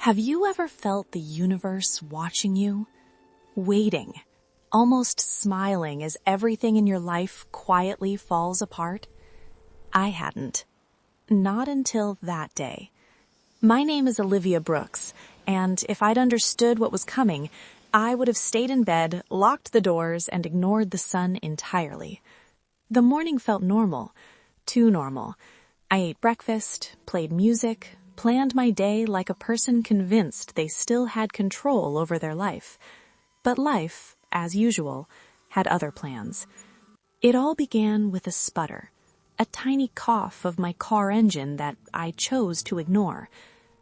Have you ever felt the universe watching you? Waiting, almost smiling as everything in your life quietly falls apart? I hadn't. Not until that day. My name is Olivia Brooks, and if I'd understood what was coming, I would have stayed in bed, locked the doors, and ignored the sun entirely. The morning felt normal. Too normal. I ate breakfast, played music, planned my day like a person convinced they still had control over their life. But life, as usual, had other plans. It all began with a sputter, a tiny cough of my car engine that I chose to ignore.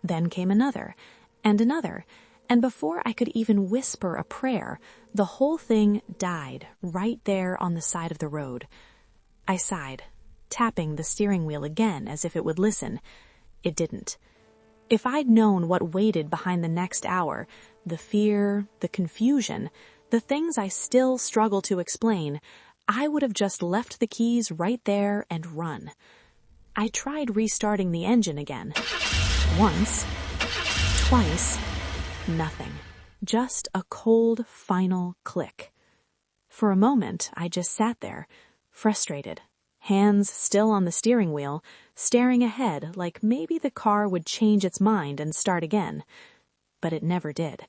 Then came another, and before I could even whisper a prayer, the whole thing died right there on the side of the road. I sighed, tapping the steering wheel again as if it would listen. It didn't. If I'd known what waited behind the next hour, the fear, the confusion, the things I still struggle to explain, I would have just left the keys right there and run. I tried restarting the engine again. Once, twice, nothing. Just a cold, final click. For a moment, I just sat there, frustrated, hands still on the steering wheel, staring ahead like maybe the car would change its mind and start again. But it never did.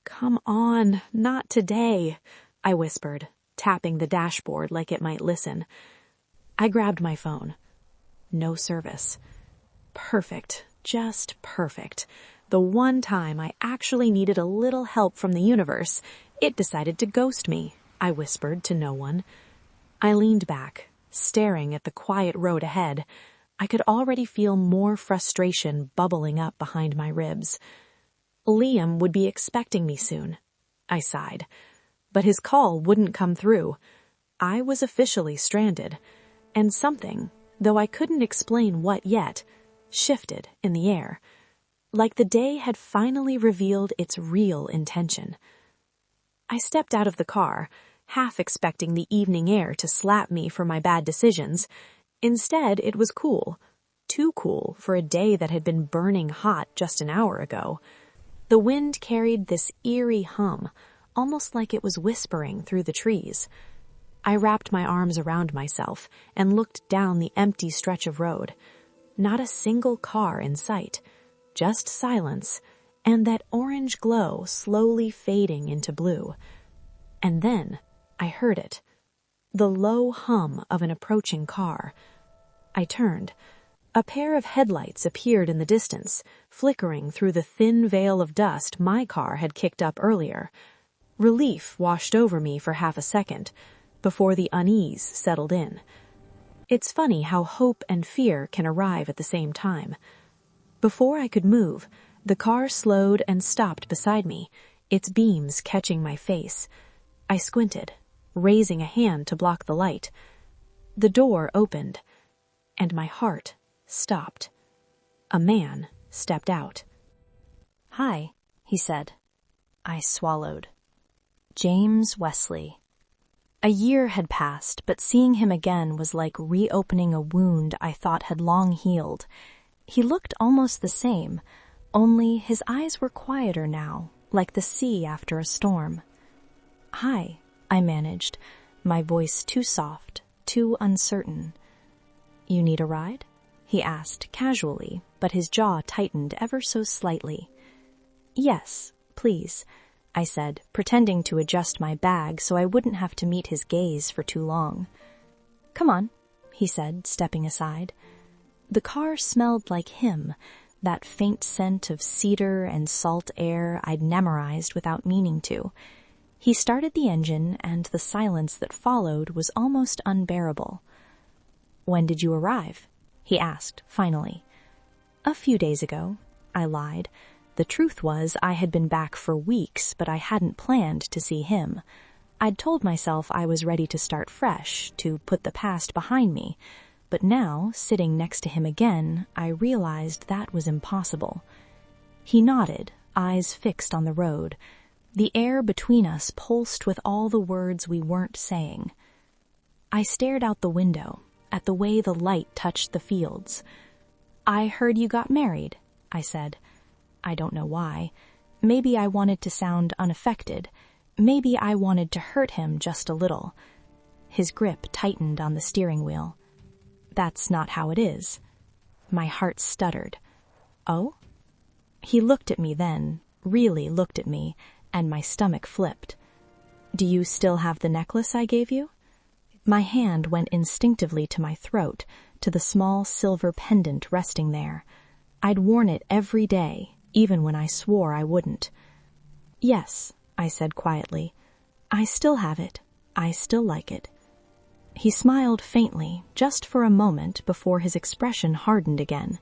"Come on, not today," I whispered, tapping the dashboard like it might listen. I grabbed my phone. No service. Perfect, just perfect. The one time I actually needed a little help from the universe, it decided to ghost me, I whispered to no one. I leaned back, staring at the quiet road ahead. I could already feel more frustration bubbling up behind my ribs. Liam would be expecting me soon. I sighed. But his call wouldn't come through. I was officially stranded. And something, though I couldn't explain what yet, shifted in the air. Like the day had finally revealed its real intention. I stepped out of the car, half expecting the evening air to slap me for my bad decisions. Instead, it was cool. Too cool for a day that had been burning hot just an hour ago. The wind carried this eerie hum, almost like it was whispering through the trees. I wrapped my arms around myself and looked down the empty stretch of road. Not a single car in sight, just silence, and that orange glow slowly fading into blue. And then I heard it, the low hum of an approaching car. I turned. A pair of headlights appeared in the distance, flickering through the thin veil of dust my car had kicked up earlier. Relief washed over me for half a second, before the unease settled in. It's funny how hope and fear can arrive at the same time. Before I could move, the car slowed and stopped beside me, its beams catching my face. I squinted, raising a hand to block the light. The door opened, and my heart stopped. A man stepped out. "Hi," he said. I swallowed. James Wesley. A year had passed, but seeing him again was like reopening a wound I thought had long healed. He looked almost the same, only his eyes were quieter now, like the sea after a storm. "Hi," I managed, my voice too soft, too uncertain. "You need a ride?" he asked casually, but his jaw tightened ever so slightly. "Yes, please," I said, pretending to adjust my bag so I wouldn't have to meet his gaze for too long. "Come on," he said, stepping aside. The car smelled like him, that faint scent of cedar and salt air I'd memorized without meaning to. He started the engine, and the silence that followed was almost unbearable. "When did you arrive?" he asked, finally. "A few days ago," I lied. The truth was I had been back for weeks, but I hadn't planned to see him. I'd told myself I was ready to start fresh, to put the past behind me. But now, sitting next to him again, I realized that was impossible. He nodded, eyes fixed on the road. The air between us pulsed with all the words we weren't saying. I stared out the window, at the way the light touched the fields. "I heard you got married," I said. I don't know why. Maybe I wanted to sound unaffected. Maybe I wanted to hurt him just a little. His grip tightened on the steering wheel. That's not how it is. My heart stuttered. Oh? He looked at me then, really looked at me, and my stomach flipped. Do you still have the necklace I gave you? My hand went instinctively to my throat, to the small silver pendant resting there. I'd worn it every day, even when I swore I wouldn't. Yes, I said quietly. I still have it. I still like it. He smiled faintly, just for a moment before his expression hardened again.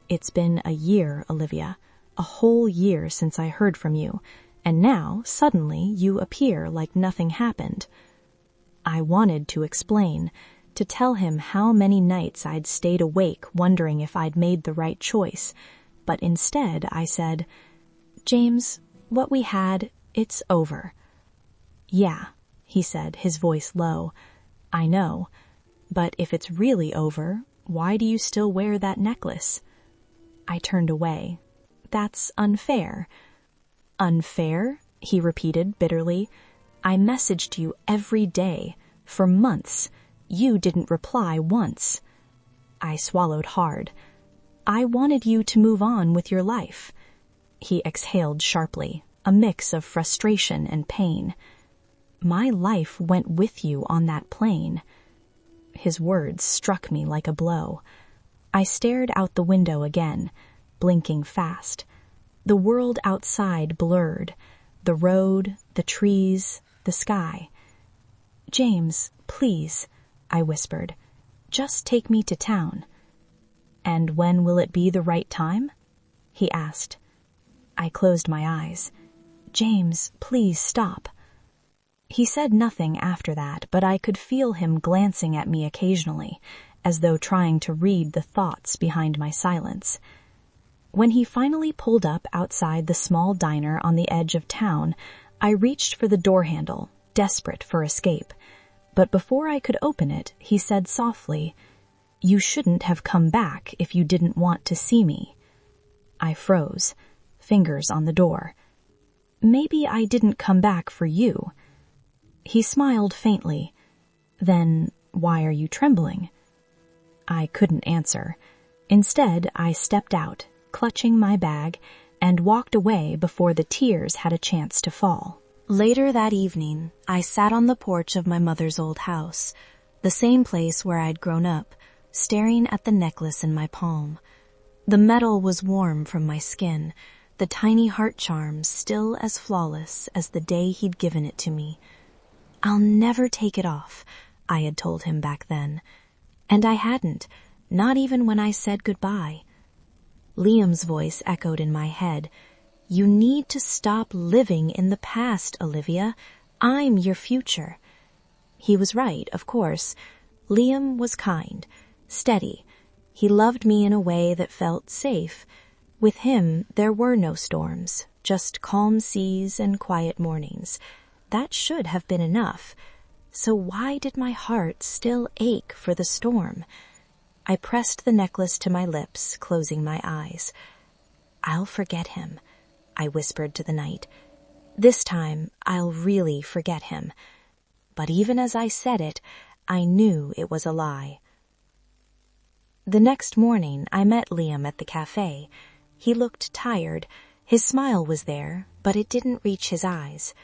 It's been a year, Olivia, a whole year since I heard from you, and now, suddenly, you appear like nothing happened. I wanted to explain, to tell him how many nights I'd stayed awake wondering if I'd made the right choice, but instead I said, James, what we had, it's over. Yeah, he said, his voice low. I know, but if it's really over, why do you still wear that necklace? I turned away. That's unfair. Unfair? He repeated bitterly. I messaged you every day, for months. You didn't reply once. I swallowed hard. I wanted you to move on with your life. He exhaled sharply, a mix of frustration and pain. My life went with you on that plane. His words struck me like a blow. I stared out the window again, blinking fast. The world outside blurred, the road, the trees, the sky. James, please, I whispered, just take me to town. And when will it be the right time? He asked. I closed my eyes. James, please stop. He said nothing after that, but I could feel him glancing at me occasionally, as though trying to read the thoughts behind my silence. When he finally pulled up outside the small diner on the edge of town, I reached for the door handle, desperate for escape. But before I could open it, he said softly, You shouldn't have come back if you didn't want to see me. I froze, fingers on the door. Maybe I didn't come back for you. He smiled faintly. Then why are you trembling? I couldn't answer. Instead, I stepped out, clutching my bag, and walked away before the tears had a chance to fall. Later that evening, I sat on the porch of my mother's old house, the same place where I'd grown up, staring at the necklace in my palm. The metal was warm from my skin, the tiny heart charms still as flawless as the day he'd given it to me. I'll never take it off, I had told him back then. And I hadn't, not even when I said goodbye. Liam's voice echoed in my head. You need to stop living in the past, Olivia. I'm your future. He was right, of course. Liam was kind, steady. He loved me in a way that felt safe. With him, there were no storms, just calm seas and quiet mornings. That should have been enough. So why did my heart still ache for the storm? I pressed the necklace to my lips, closing my eyes. I'll forget him, I whispered to the night. This time, I'll really forget him. But even as I said it, I knew it was a lie. The next morning, I met Liam at the cafe. He looked tired. His smile was there, but it didn't reach his eyes.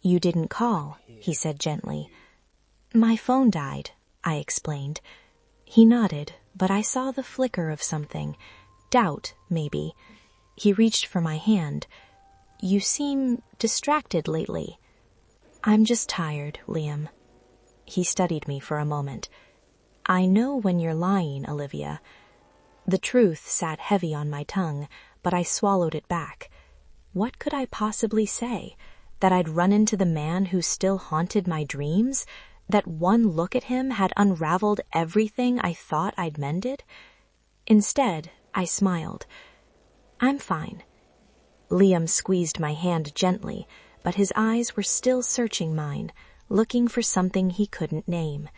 You didn't call, he said gently. My phone died, I explained. He nodded, but I saw the flicker of something. Doubt, maybe. He reached for my hand. You seem distracted lately. I'm just tired, Liam. He studied me for a moment. I know when you're lying, Olivia. The truth sat heavy on my tongue, but I swallowed it back. What could I possibly say? That I'd run into the man who still haunted my dreams? That one look at him had unraveled everything I thought I'd mended? Instead, I smiled. I'm fine. Liam squeezed my hand gently, but his eyes were still searching mine, looking for something he couldn't name.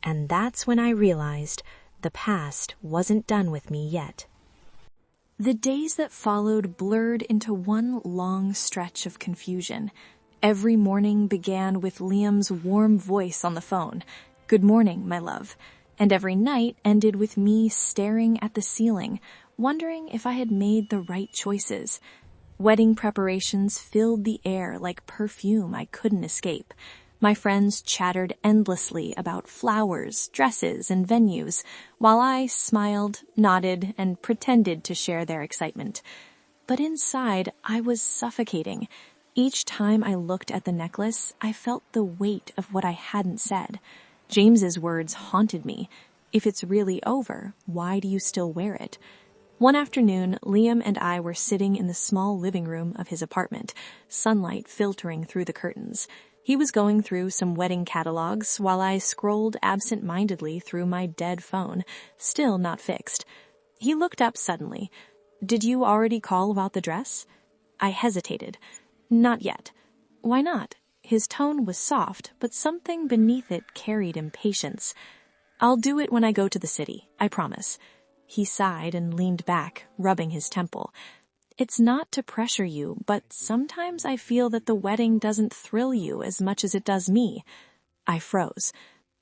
And that's when I realized the past wasn't done with me yet. The days that followed blurred into one long stretch of confusion. Every morning began with Liam's warm voice on the phone. "Good morning, my love." And every night ended with me staring at the ceiling, wondering if I had made the right choices. Wedding preparations filled the air like perfume I couldn't escape. My friends chattered endlessly about flowers, dresses, and venues, while I smiled, nodded, and pretended to share their excitement. But inside, I was suffocating. Each time I looked at the necklace, I felt the weight of what I hadn't said. James's words haunted me. "If it's really over, why do you still wear it?" One afternoon, Liam and I were sitting in the small living room of his apartment, sunlight filtering through the curtains. He was going through some wedding catalogs while I scrolled absent-mindedly through my dead phone, still not fixed. He looked up suddenly. "Did you already call about the dress?" I hesitated. "Not yet." "Why not?" His tone was soft, but something beneath it carried impatience. "I'll do it when I go to the city, I promise." He sighed and leaned back, rubbing his temple. "It's not to pressure you, but sometimes I feel that the wedding doesn't thrill you as much as it does me." I froze.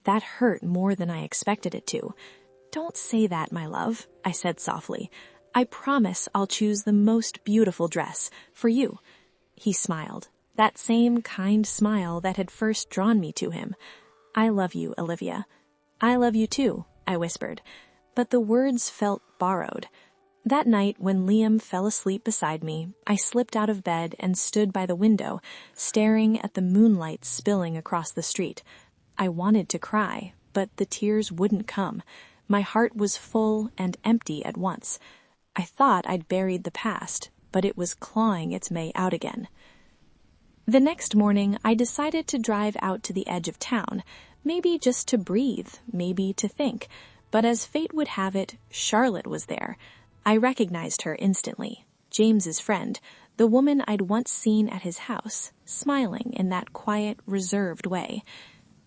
That hurt more than I expected it to. "Don't say that, my love," I said softly. "I promise I'll choose the most beautiful dress for you." He smiled, that same kind smile that had first drawn me to him. "I love you, Olivia." "I love you too," I whispered. But the words felt borrowed. That night, when Liam fell asleep beside me, I slipped out of bed and stood by the window, staring at the moonlight spilling across the street. I wanted to cry, but the tears wouldn't come. My heart was full and empty at once. I thought I'd buried the past, but it was clawing its way out again. The next morning, I decided to drive out to the edge of town, maybe just to breathe, maybe to think. But as fate would have it, Charlotte was there. I recognized her instantly. James's friend, the woman I'd once seen at his house, smiling in that quiet, reserved way.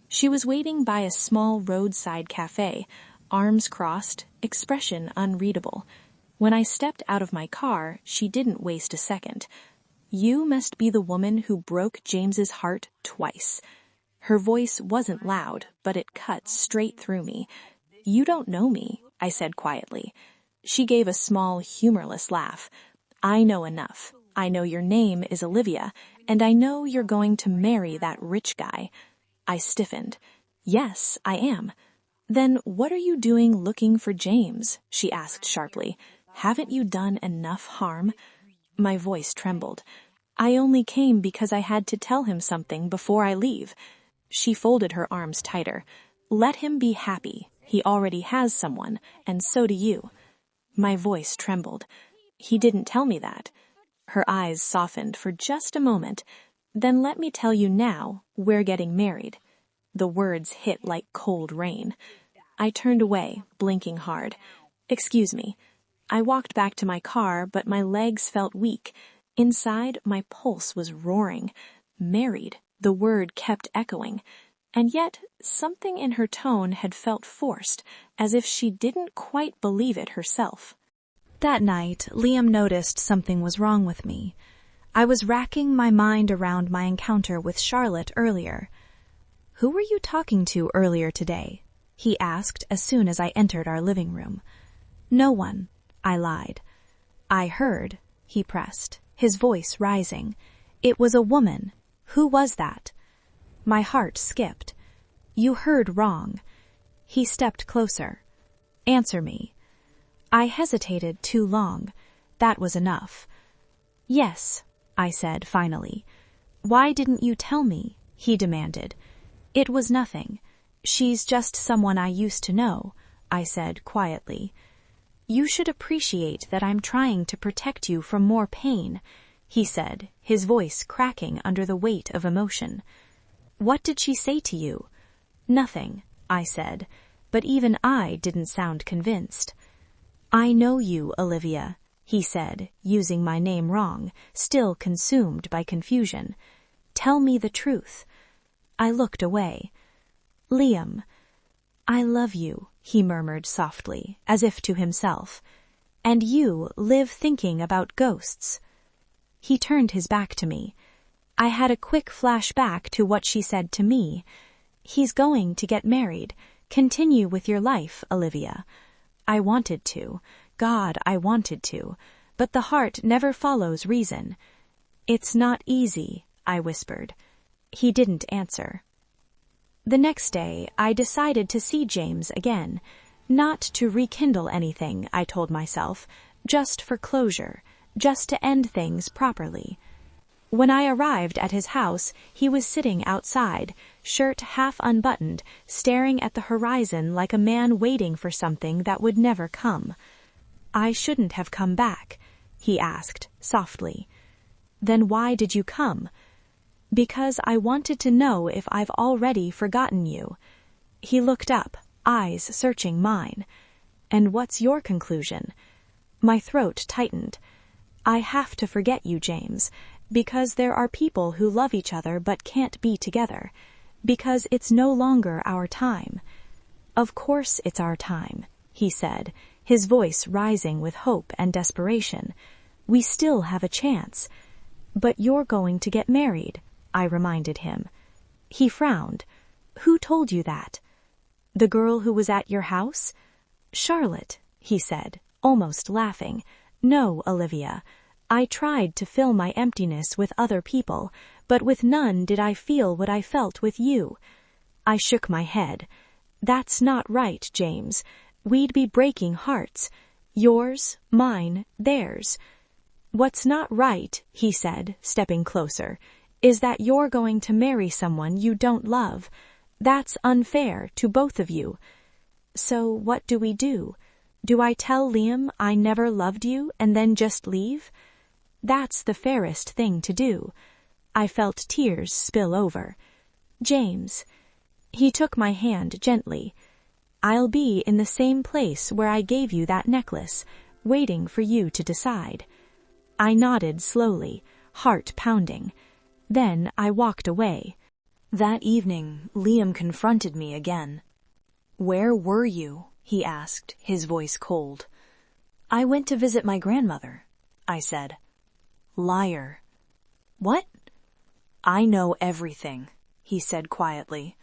She was waiting by a small roadside cafe, arms crossed, expression unreadable. When I stepped out of my car, she didn't waste a second. "You must be the woman who broke James's heart twice." Her voice wasn't loud, but it cut straight through me. "You don't know me," I said quietly. She gave a small, humorless laugh. "I know enough. I know your name is Olivia, and I know you're going to marry that rich guy." I stiffened. "Yes, I am." "Then what are you doing looking for James?" she asked sharply. "Haven't you done enough harm?" My voice trembled. "I only came because I had to tell him something before I leave." She folded her arms tighter. "Let him be happy. He already has someone, and so do you." My voice trembled. "He didn't tell me that." Her eyes softened for just a moment. "Then let me tell you now, we're getting married." The words hit like cold rain. I turned away, blinking hard. "Excuse me." I walked back to my car, but my legs felt weak. Inside, my pulse was roaring. Married. The word kept echoing. And yet, something in her tone had felt forced, as if she didn't quite believe it herself. That night, Liam noticed something was wrong with me. I was racking my mind around my encounter with Charlotte earlier. "Who were you talking to earlier today?" he asked as soon as I entered our living room. "No one," I lied. "I heard," he pressed, his voice rising. "It was a woman. Who was that?" My heart skipped. "You heard wrong." He stepped closer. "Answer me." I hesitated too long. That was enough. "Yes," I said finally. "Why didn't you tell me?" he demanded. "It was nothing. She's just someone I used to know," I said quietly. "You should appreciate that I'm trying to protect you from more pain," he said, his voice cracking under the weight of emotion. "What did she say to you?" "Nothing," I said, but even I didn't sound convinced. "I know you, Olivia," he said, using my name wrong, still consumed by confusion. "Tell me the truth." I looked away. "Liam." "I love you," he murmured softly, as if to himself. And you live thinking about ghosts." He turned his back to me. I had a quick flashback to what she said to me. "He's going to get married. Continue with your life, Olivia." I wanted to. God, I wanted to. But the heart never follows reason. "It's not easy," I whispered. He didn't answer. The next day, I decided to see James again. Not to rekindle anything, I told myself, just for closure, just to end things properly. When I arrived at his house, he was sitting outside, shirt half unbuttoned, staring at the horizon like a man waiting for something that would never come. "I shouldn't have come back," he asked, softly. "Then why did you come?" "Because I wanted to know if I've already forgotten you." He looked up, eyes searching mine. "And what's your conclusion?" My throat tightened. "I have to forget you, James, because there are people who love each other but can't be together, because it's no longer our time." "Of course it's our time," he said, his voice rising with hope and desperation. "We still have a chance." "But you're going to get married," I reminded him. He frowned. "Who told you that?" "The girl who was at your house?" "Charlotte," he said, almost laughing. "No, Olivia. I tried to fill my emptiness with other people, but with none did I feel what I felt with you." I shook my head. "That's not right, James. We'd be breaking hearts. Yours, mine, theirs." "What's not right," he said, stepping closer, "is that you're going to marry someone you don't love. That's unfair to both of you." "So what do we do? Do I tell Liam I never loved you and then just leave?" "That's the fairest thing to do." I felt tears spill over. "James." He took my hand gently. "I'll be in the same place where I gave you that necklace, waiting for you to decide." I nodded slowly, heart pounding. Then I walked away. That evening, Liam confronted me again. "Where were you?" he asked, his voice cold. "I went to visit my grandmother," I said. "Liar." "What?" "I know everything," he said quietly,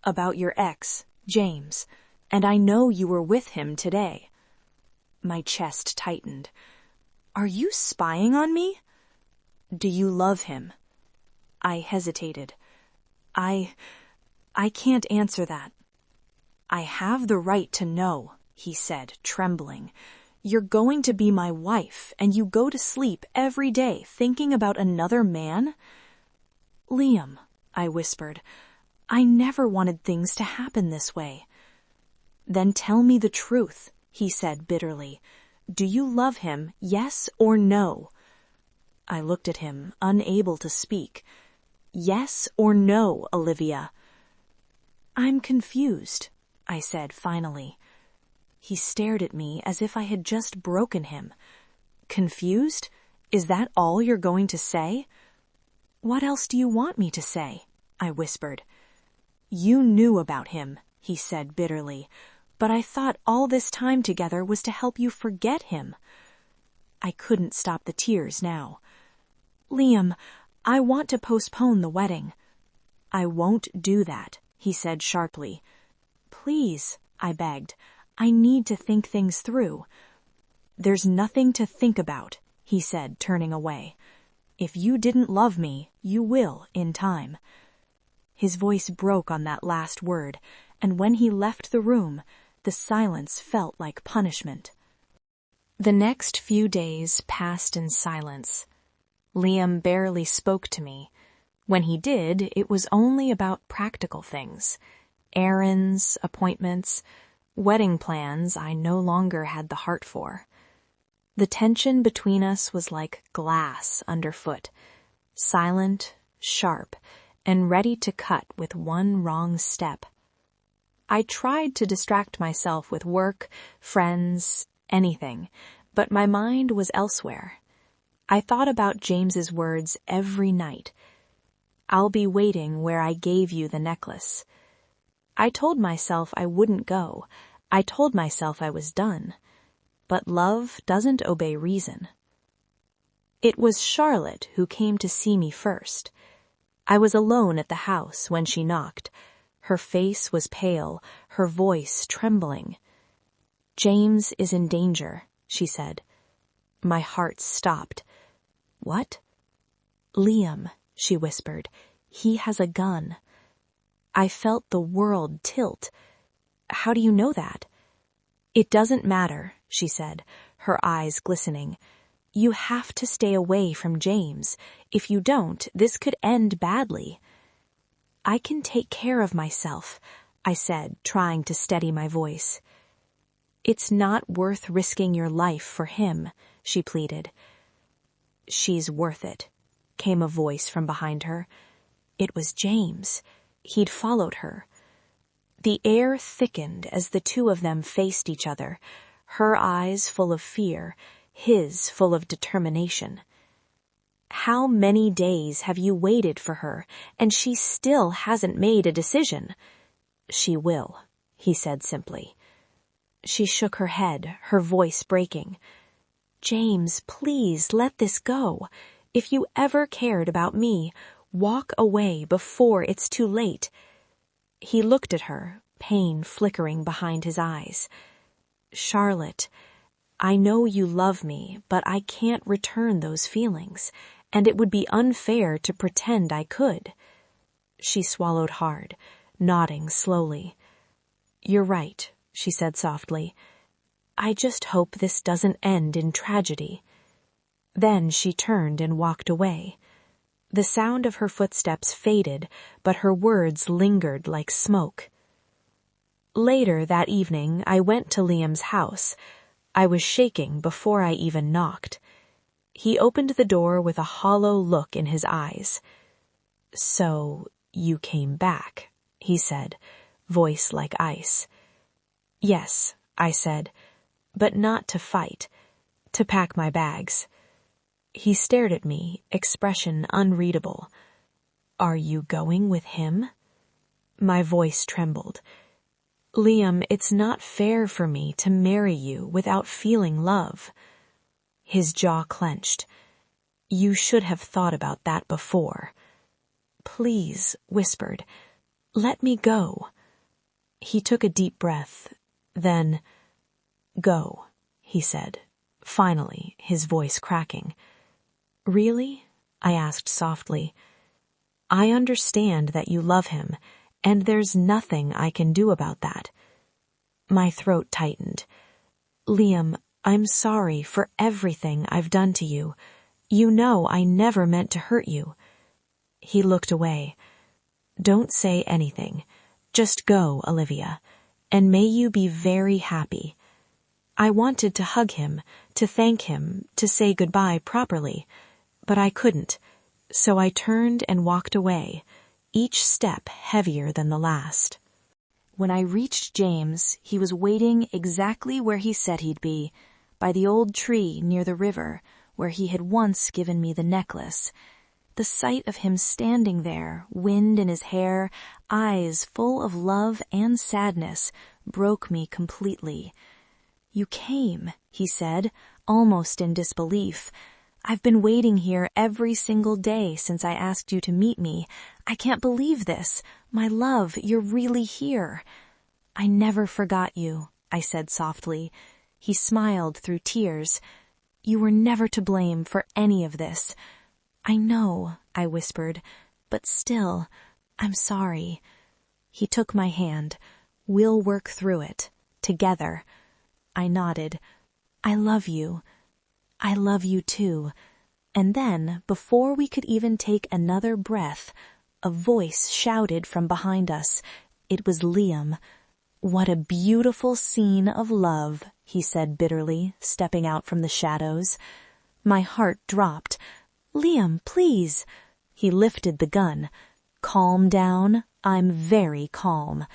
"about your ex, James, and I know you were with him today." My chest tightened. "Are you spying on me?" "Do you love him?" I hesitated. I can't answer that." "I have the right to know," he said, trembling. "You're going to be my wife, and you go to sleep every day thinking about another man?" "Liam," I whispered, "I never wanted things to happen this way." "Then tell me the truth," he said bitterly. "Do you love him, yes or no?" I looked at him, unable to speak. "Yes or no, Olivia?" "I'm confused," I said finally. He stared at me as if I had just broken him. "Confused? Is that all you're going to say?" "What else do you want me to say?" I whispered. "You knew about him," he said bitterly, "but I thought all this time together was to help you forget him." I couldn't stop the tears now. "Liam, I want to postpone the wedding." "I won't do that," he said sharply. "Please," I begged. "I need to think things through." "There's nothing to think about," he said, turning away. "If you didn't love me, you will in time." His voice broke on that last word, and when he left the room, the silence felt like punishment. The next few days passed in silence. Liam barely spoke to me. When he did, it was only about practical things. Errands, appointments, wedding plans I no longer had the heart for. The tension between us was like glass underfoot, silent, sharp, and ready to cut with one wrong step. I tried to distract myself with work, friends, anything, but my mind was elsewhere. I thought about James's words every night. "I'll be waiting where I gave you the necklace." I told myself I wouldn't go. I told myself I was done. but love doesn't obey reason. It was Charlotte who came to see me first. I was alone at the house when she knocked. Her face was pale, her voice trembling. "James is in danger," she said. My heart stopped. "What?" "Liam," she whispered. "He has a gun." I felt the world tilt. "How do you know that?" "It doesn't matter," she said, her eyes glistening. "You have to stay away from James. If you don't, this could end badly." "I can take care of myself," I said, trying to steady my voice. "It's not worth risking your life for him," she pleaded. "She's worth it," came a voice from behind her. It was James. He'd followed her. The air thickened as the two of them faced each other, her eyes full of fear, his full of determination. "How many days have you waited for her, and she still hasn't made a decision?" "She will," he said simply. She shook her head, her voice breaking. "James, please let this go. If you ever cared about me, walk away before it's too late." He looked at her, pain flickering behind his eyes. "Charlotte, I know you love me, but I can't return those feelings, and it would be unfair to pretend I could." She swallowed hard, nodding slowly. "You're right," she said softly. "I just hope this doesn't end in tragedy." Then she turned and walked away. The sound of her footsteps faded, but her words lingered like smoke. Later that evening, I went to Liam's house. I was shaking before I even knocked. He opened the door with a hollow look in his eyes. "So, you came back," he said, voice like ice. "Yes," I said, "but not to fight, to pack my bags." He stared at me, expression unreadable. "Are you going with him?" My voice trembled. "Liam, it's not fair for me to marry you without feeling love." His jaw clenched. "You should have thought about that before." "Please," whispered, "let me go." He took a deep breath, then, "Go," he said, finally, his voice cracking. "Really?" I asked softly. "I understand that you love him, and there's nothing I can do about that." My throat tightened. "Liam, I'm sorry for everything I've done to you. You know I never meant to hurt you." He looked away. "Don't say anything. Just go, Olivia, and may you be very happy." I wanted to hug him, to thank him, to say goodbye properly, but I couldn't, so I turned and walked away, each step heavier than the last. When I reached James, he was waiting exactly where he said he'd be, by the old tree near the river where he had once given me the necklace. The sight of him standing there, wind in his hair, eyes full of love and sadness, broke me completely. "You came," he said, almost in disbelief. "I've been waiting here every single day since I asked you to meet me. I can't believe this. My love, you're really here." "I never forgot you," I said softly. He smiled through tears. "You were never to blame for any of this." "I know," I whispered, "but still, I'm sorry." He took my hand. "We'll work through it, together." I nodded. "I love you." "I love you too." And then, before we could even take another breath, a voice shouted from behind us. It was Liam. "What a beautiful scene of love," he said bitterly, stepping out from the shadows. My heart dropped. "Liam, please." He lifted the gun. "Calm down. I'm very calm."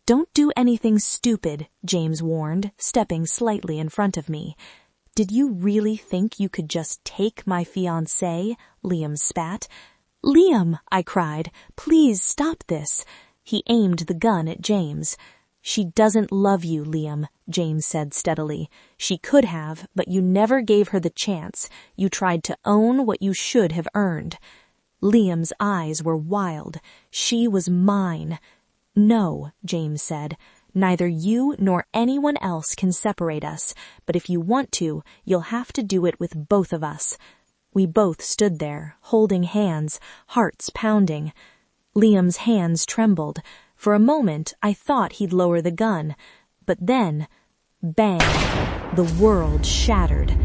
"Don't do anything stupid," James warned, stepping slightly in front of me. "Did you really think you could just take my fiancé?" Liam spat. "Liam," I cried, "please stop this." He aimed the gun at James. "She doesn't love you, Liam," James said steadily. "She could have, but you never gave her the chance. You tried to own what you should have earned." Liam's eyes were wild. "She was mine." "No," James said. "Neither you nor anyone else can separate us, but if you want to, you'll have to do it with both of us." We both stood there, holding hands, hearts pounding. Liam's hands trembled. For a moment, I thought he'd lower the gun. But then, bang, the world shattered.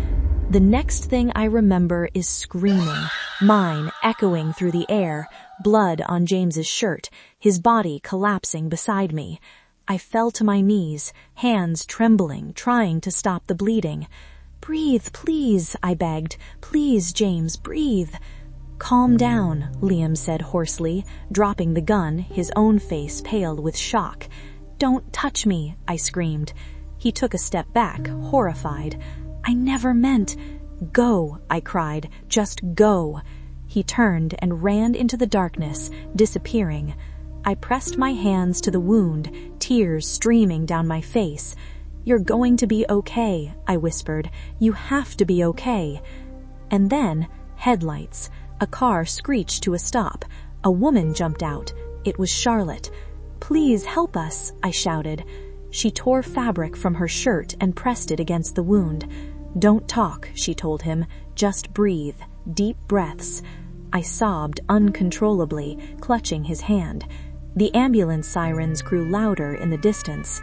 The next thing I remember is screaming, mine echoing through the air, blood on James's shirt, his body collapsing beside me. I fell to my knees, hands trembling, trying to stop the bleeding. "Breathe, please," I begged. "Please, James, breathe." "Calm down," Liam said hoarsely, dropping the gun, his own face pale with shock. "Don't touch me," I screamed. He took a step back, horrified. "I never meant—" "Go," I cried. "Just go." He turned and ran into the darkness, disappearing. I pressed my hands to the wound, tears streaming down my face. "You're going to be okay," I whispered. "You have to be okay." And then, headlights. A car screeched to a stop. A woman jumped out. It was Charlotte. "Please help us," I shouted. She tore fabric from her shirt and pressed it against the wound. "Don't talk," she told him. "Just breathe. Deep breaths." I sobbed uncontrollably, clutching his hand. The ambulance sirens grew louder in the distance.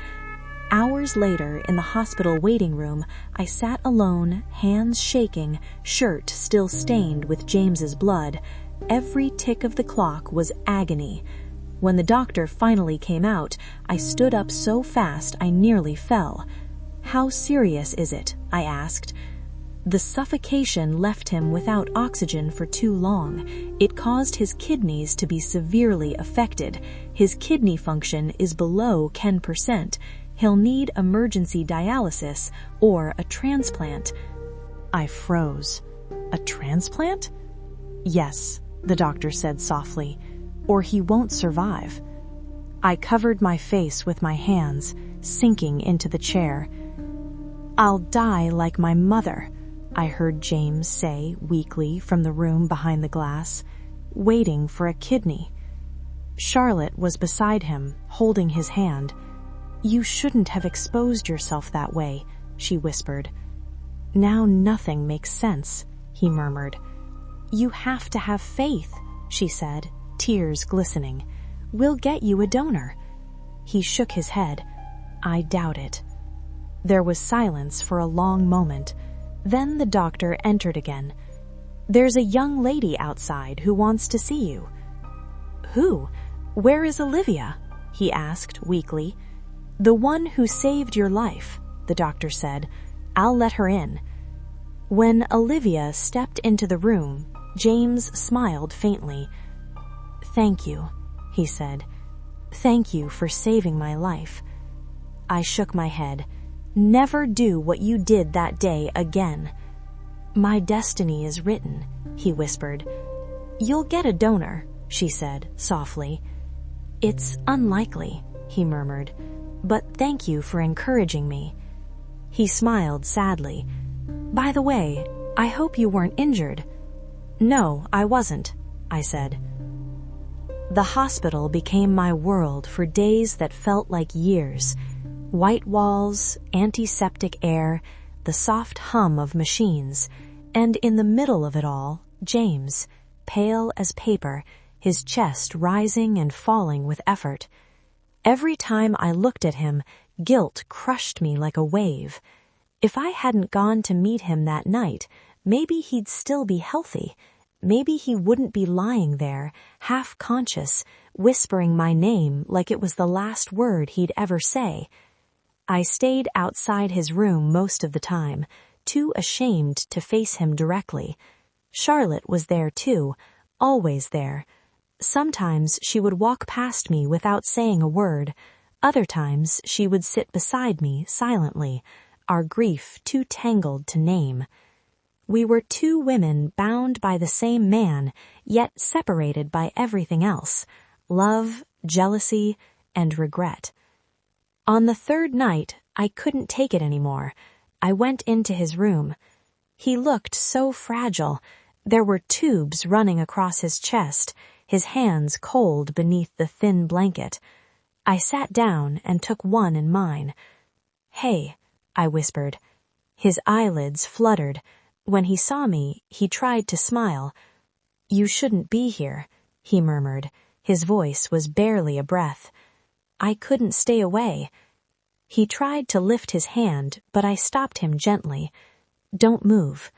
Hours later, in the hospital waiting room, I sat alone, hands shaking, shirt still stained with James's blood. Every tick of the clock was agony. When the doctor finally came out, I stood up so fast I nearly fell. "How serious is it?" I asked. "The suffocation left him without oxygen for too long. It caused his kidneys to be severely affected. His kidney function is below 10%. He'll need emergency dialysis or a transplant." I froze. "A transplant?" "Yes," the doctor said softly, "or he won't survive." I covered my face with my hands, sinking into the chair. "I'll die like my mother," I heard James say weakly from the room behind the glass, "waiting for a kidney." Charlotte was beside him, holding his hand. "You shouldn't have exposed yourself that way," she whispered. "Now nothing makes sense," he murmured. "You have to have faith," she said, tears glistening. "We'll get you a donor." He shook his head. "I doubt it." There was silence for a long moment. Then the doctor entered again. "There's a young lady outside who wants to see you." "Who? Where is Olivia?" he asked weakly. "The one who saved your life," the doctor said. "I'll let her in." When Olivia stepped into the room, James smiled faintly. "Thank you," he said. "Thank you for saving my life." I shook my head. "Never do what you did that day again." "My destiny is written," he whispered. "You'll get a donor," she said softly. "It's unlikely," he murmured. "But thank you for encouraging me." He smiled sadly. "By the way, I hope you weren't injured." "No, I wasn't," I said. The hospital became my world for days that felt like years. White walls, antiseptic air, the soft hum of machines, and in the middle of it all, James, pale as paper, his chest rising and falling with effort. Every time I looked at him, guilt crushed me like a wave. If I hadn't gone to meet him that night, maybe he'd still be healthy. Maybe he wouldn't be lying there, half-conscious, whispering my name like it was the last word he'd ever say. I stayed outside his room most of the time, too ashamed to face him directly. Charlotte was there too, always there. Sometimes she would walk past me without saying a word. Other times she would sit beside me silently, our grief too tangled to name. We were two women bound by the same man, yet separated by everything else: love, jealousy, and regret. On the third night, I couldn't take it anymore. I went into his room. He looked so fragile. There were tubes running across his chest, his hands cold beneath the thin blanket. I sat down and took one in mine. "Hey," I whispered. His eyelids fluttered. When he saw me, he tried to smile. "You shouldn't be here," he murmured. His voice was barely a breath. I couldn't stay away. He tried to lift his hand, but I stopped him gently. "Don't move."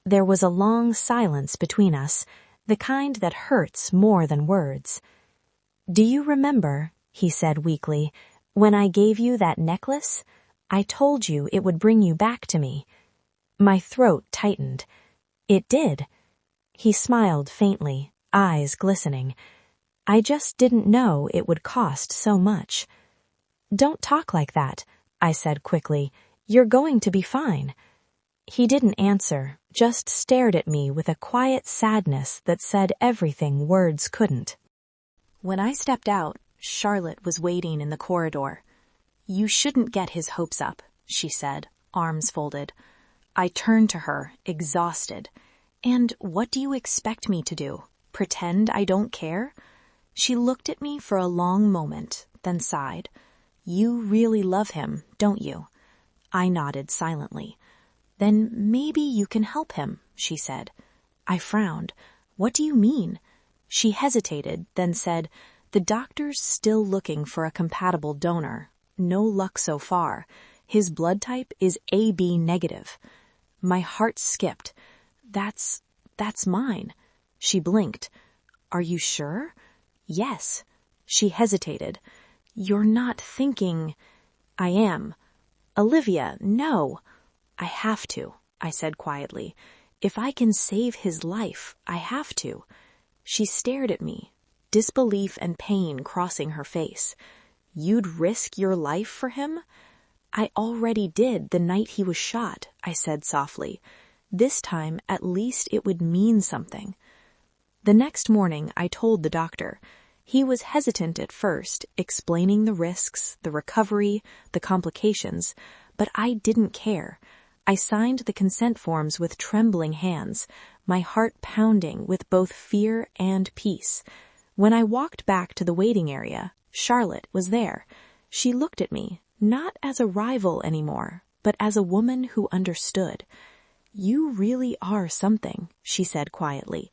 There was a long silence between us, the kind that hurts more than words. "Do you remember," he said weakly, "when I gave you that necklace? I told you it would bring you back to me." My throat tightened. It did. He smiled faintly, eyes glistening. "I just didn't know it would cost so much." "Don't talk like that," I said quickly. "You're going to be fine." He didn't answer, just stared at me with a quiet sadness that said everything words couldn't. When I stepped out, Charlotte was waiting in the corridor. "You shouldn't get his hopes up," she said, arms folded. I turned to her, exhausted. "And what do you expect me to do? Pretend I don't care?" She looked at me for a long moment, then sighed. "You really love him, don't you?" I nodded silently. "Then maybe you can help him," she said. I frowned. "What do you mean?" She hesitated, then said, "The doctor's still looking for a compatible donor. No luck so far. His blood type is AB negative." My heart skipped. That's mine." She blinked. "Are you sure?" "Yes." She hesitated. "You're not thinking—" "I am." "Olivia, no." "I have to," I said quietly. "If I can save his life, I have to." She stared at me, disbelief and pain crossing her face. "You'd risk your life for him?" "I already did the night he was shot," I said softly. "This time, at least it would mean something." The next morning, I told the doctor. He was hesitant at first, explaining the risks, the recovery, the complications, but I didn't care. I signed the consent forms with trembling hands, my heart pounding with both fear and peace. When I walked back to the waiting area, Charlotte was there. She looked at me, not as a rival anymore, but as a woman who understood. "You really are something," she said quietly.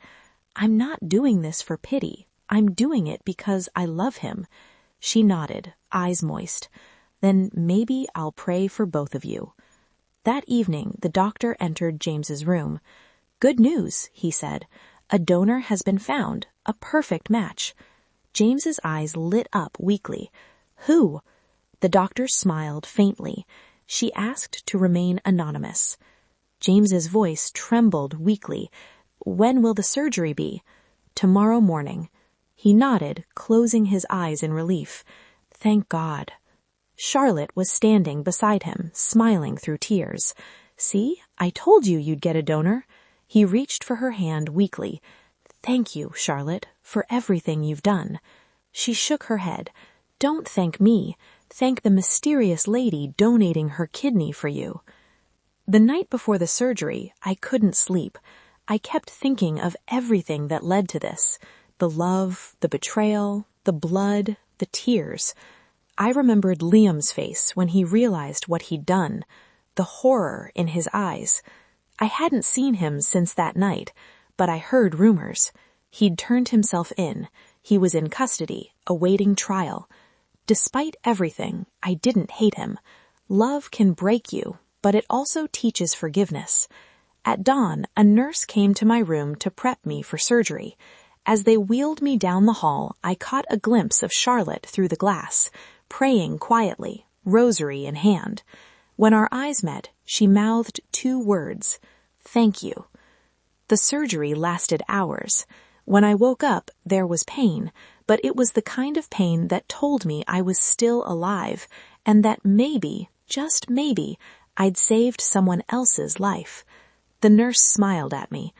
"I'm not doing this for pity. I'm doing it because I love him." She nodded, eyes moist. "Then maybe I'll pray for both of you." That evening, the doctor entered James's room. "Good news," he said. "A donor has been found, a perfect match." James's eyes lit up weakly. "Who?" The doctor smiled faintly. She asked to remain anonymous. James's voice trembled weakly. "When will the surgery be?" "Tomorrow morning." He nodded, closing his eyes in relief. "Thank God." Charlotte was standing beside him, smiling through tears. "See, I told you you'd get a donor." He reached for her hand weakly. "Thank you, Charlotte, for everything you've done." She shook her head. "Don't thank me. Thank the mysterious lady donating her kidney for you." The night before the surgery, I couldn't sleep. I kept thinking of everything that led to this. The love, the betrayal, the blood, the tears. I remembered Liam's face when he realized what he'd done, the horror in his eyes. I hadn't seen him since that night, but I heard rumors. He'd turned himself in. He was in custody, awaiting trial. Despite everything, I didn't hate him. Love can break you, but it also teaches forgiveness. At dawn, a nurse came to my room to prep me for surgery. As they wheeled me down the hall, I caught a glimpse of Charlotte through the glass, praying quietly, rosary in hand. When our eyes met, she mouthed 2 words, "Thank you." The surgery lasted hours. When I woke up, there was pain, but it was the kind of pain that told me I was still alive, and that maybe, just maybe, I'd saved someone else's life. The nurse smiled at me.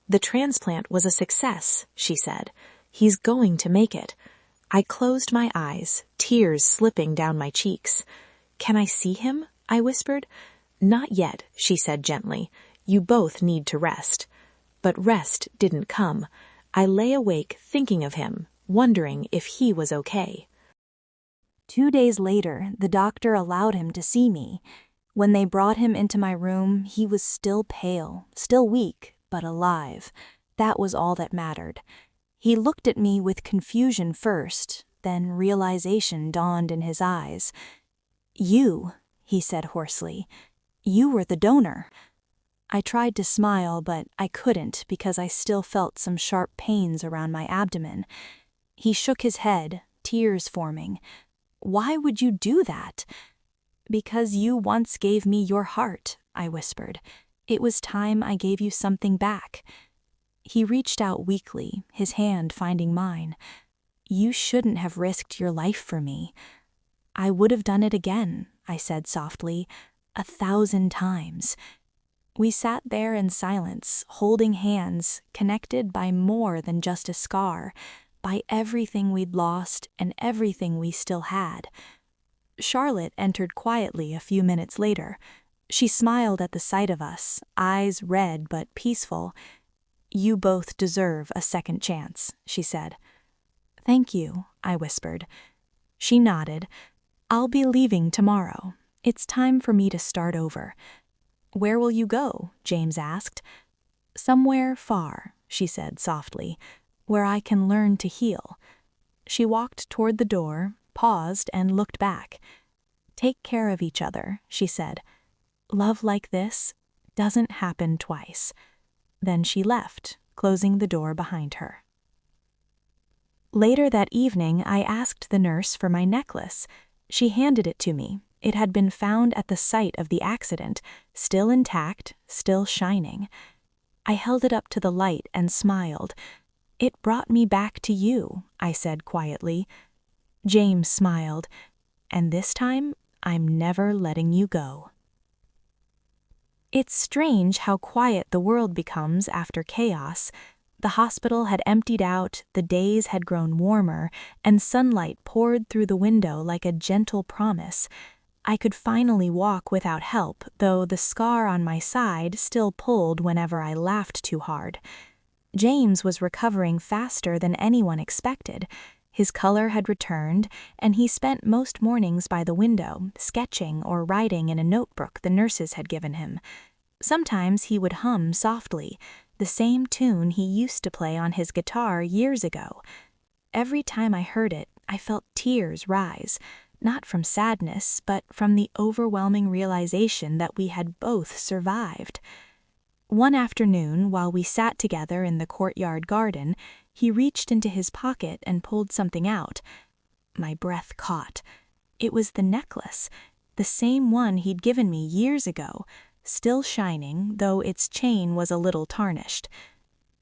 "The transplant was a success," she said. "He's going to make it." I closed my eyes, tears slipping down my cheeks. "Can I see him?" I whispered. "Not yet," she said gently. "You both need to rest." But rest didn't come. I lay awake thinking of him, wondering if he was okay. 2 days later, the doctor allowed him to see me. When they brought him into my room, he was still pale, still weak, but alive. That was all that mattered. He looked at me with confusion first, then realization dawned in his eyes. "You," he said hoarsely, "you were the donor." I tried to smile, but I couldn't because I still felt some sharp pains around my abdomen. He shook his head, tears forming. "Why would you do that?" "Because you once gave me your heart," I whispered. "It was time I gave you something back." He reached out weakly, his hand finding mine. "You shouldn't have risked your life for me." "I would have done it again," I said softly, 1,000 times. We sat there in silence, holding hands, connected by more than just a scar, by everything we'd lost and everything we still had. Charlotte entered quietly a few minutes later. She smiled at the sight of us, eyes red but peaceful. "You both deserve a second chance," she said. "Thank you," I whispered. She nodded. "I'll be leaving tomorrow. It's time for me to start over." "Where will you go?" James asked. "Somewhere far," she said softly, "where I can learn to heal." She walked toward the door, paused, and looked back. "Take care of each other," she said. "Love like this doesn't happen twice." Then she left, closing the door behind her. Later that evening, I asked the nurse for my necklace. She handed it to me. It had been found at the site of the accident, still intact, still shining. I held it up to the light and smiled. "It brought me back to you," I said quietly. James smiled. "And this time, I'm never letting you go." It's strange how quiet the world becomes after chaos. The hospital had emptied out, the days had grown warmer, and sunlight poured through the window like a gentle promise. I could finally walk without help, though the scar on my side still pulled whenever I laughed too hard. James was recovering faster than anyone expected. His color had returned, and he spent most mornings by the window, sketching or writing in a notebook the nurses had given him. Sometimes he would hum softly, the same tune he used to play on his guitar years ago. Every time I heard it, I felt tears rise, not from sadness, but from the overwhelming realization that we had both survived. One afternoon, while we sat together in the courtyard garden, he reached into his pocket and pulled something out. My breath caught. It was the necklace, the same one he'd given me years ago, still shining, though its chain was a little tarnished.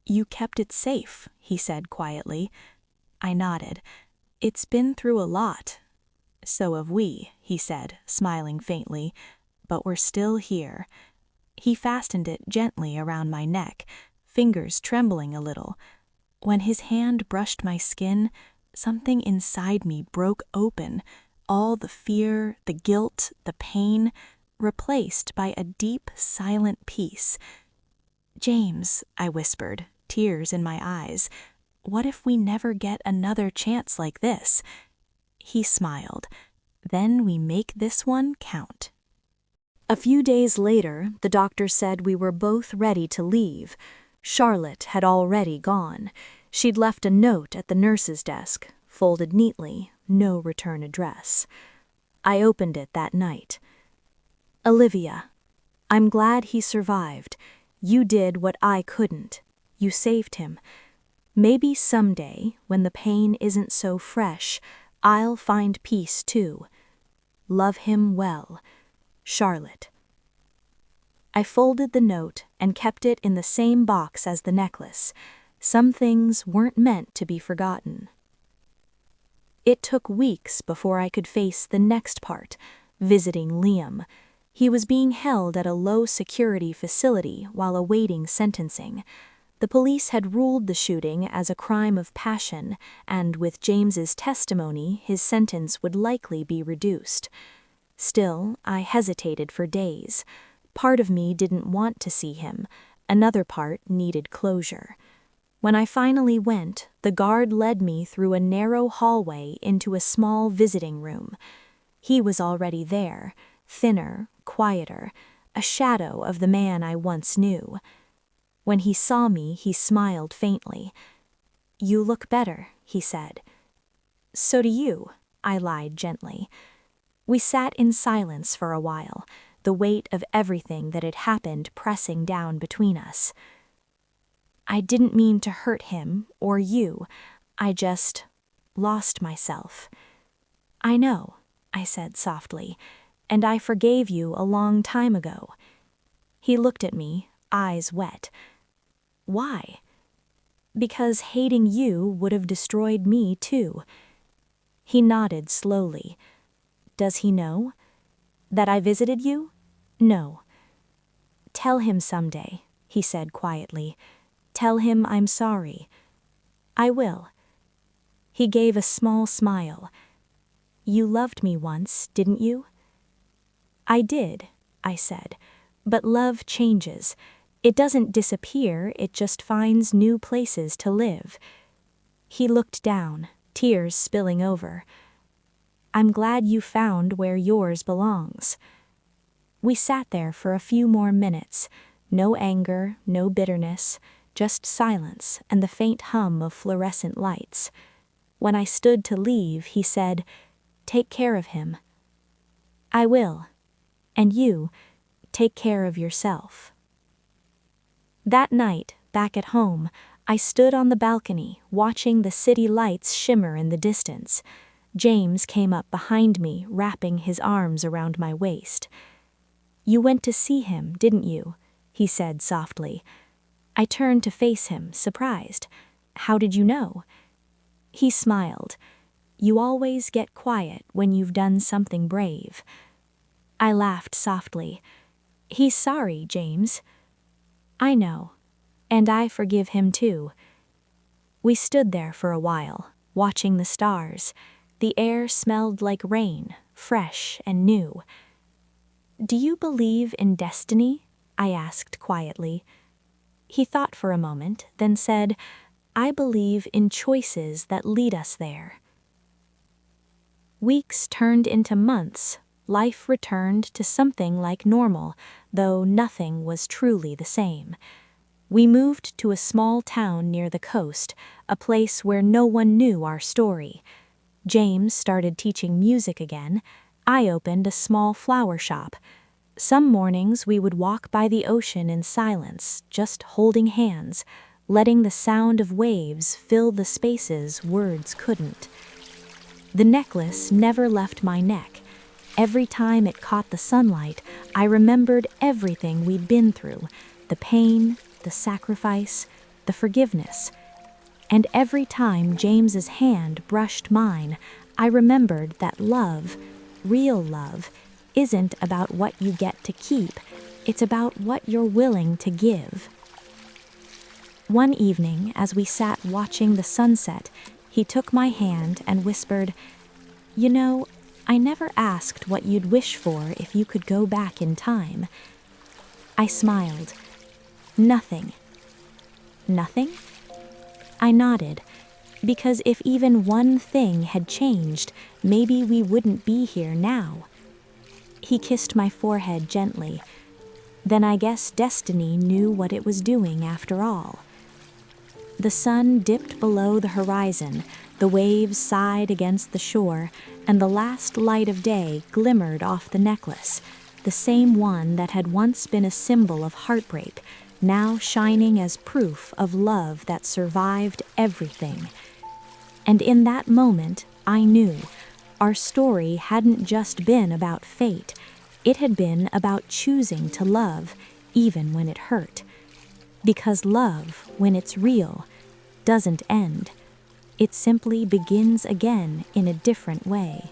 "You kept it safe," he said quietly. I nodded. "It's been through a lot." "So have we," he said, smiling faintly, "but we're still here." He fastened it gently around my neck, fingers trembling a little. When his hand brushed my skin, something inside me broke open, all the fear, the guilt, the pain, replaced by a deep, silent peace. "James," I whispered, tears in my eyes, "what if we never get another chance like this?" He smiled. "Then we make this one count." A few days later, the doctor said we were both ready to leave. Charlotte had already gone. She'd left a note at the nurse's desk, folded neatly, no return address. I opened it that night. "Olivia, I'm glad he survived. You did what I couldn't. You saved him. Maybe someday, when the pain isn't so fresh, I'll find peace too. Love him well. Charlotte." I folded the note and kept it in the same box as the necklace. Some things weren't meant to be forgotten. It took weeks before I could face the next part, visiting Liam. He was being held at a low-security facility while awaiting sentencing. The police had ruled the shooting as a crime of passion, and with James's testimony, his sentence would likely be reduced. Still, I hesitated for days. Part of me didn't want to see him. Another part needed closure. When I finally went, the guard led me through a narrow hallway into a small visiting room. He was already there, thinner, quieter, a shadow of the man I once knew. When he saw me, he smiled faintly. "You look better," he said. "So do you," I lied gently. We sat in silence for a while, the weight of everything that had happened pressing down between us. "I didn't mean to hurt him or you. I just lost myself." "I know," I said softly, "and I forgave you a long time ago." He looked at me, eyes wet. "Why?" "Because hating you would have destroyed me too." He nodded slowly. "Does he know?" "That I visited you? No." "Tell him someday," he said quietly. "Tell him I'm sorry." "I will." He gave a small smile. "You loved me once, didn't you?" "I did," I said, "but love changes. It doesn't disappear, it just finds new places to live." He looked down, tears spilling over. "I'm glad you found where yours belongs." We sat there for a few more minutes. No anger, no bitterness, just silence and the faint hum of fluorescent lights. When I stood to leave, he said, "Take care of him." "I will. And you, take care of yourself." That night, back at home, I stood on the balcony, watching the city lights shimmer in the distance. James came up behind me, wrapping his arms around my waist. "You went to see him, didn't you?" he said softly. I turned to face him, surprised. "How did you know?" He smiled. "You always get quiet when you've done something brave." I laughed softly. "He's sorry, James." "I know. And I forgive him too." We stood there for a while, watching the stars. The air smelled like rain, fresh and new. "Do you believe in destiny?" I asked quietly. He thought for a moment, then said, "I believe in choices that lead us there." Weeks turned into months. Life returned to something like normal, though nothing was truly the same. We moved to a small town near the coast, a place where no one knew our story. James started teaching music again. I opened a small flower shop. Some mornings we would walk by the ocean in silence, just holding hands, letting the sound of waves fill the spaces words couldn't. The necklace never left my neck. Every time it caught the sunlight, I remembered everything we'd been through, the pain, the sacrifice, the forgiveness. And every time James's hand brushed mine, I remembered that love, real love, isn't about what you get to keep, it's about what you're willing to give. One evening, as we sat watching the sunset, he took my hand and whispered, "You know, I never asked what you'd wish for if you could go back in time." I smiled. "Nothing." "Nothing?" I nodded, because if even one thing had changed, maybe we wouldn't be here now. He kissed my forehead gently. Then I guess destiny knew what it was doing after all. The sun dipped below the horizon, the waves sighed against the shore, and the last light of day glimmered off the necklace, the same one that had once been a symbol of heartbreak, now shining as proof of love that survived everything. And in that moment, I knew our story hadn't just been about fate. It had been about choosing to love, even when it hurt. Because love, when it's real, doesn't end. It simply begins again in a different way.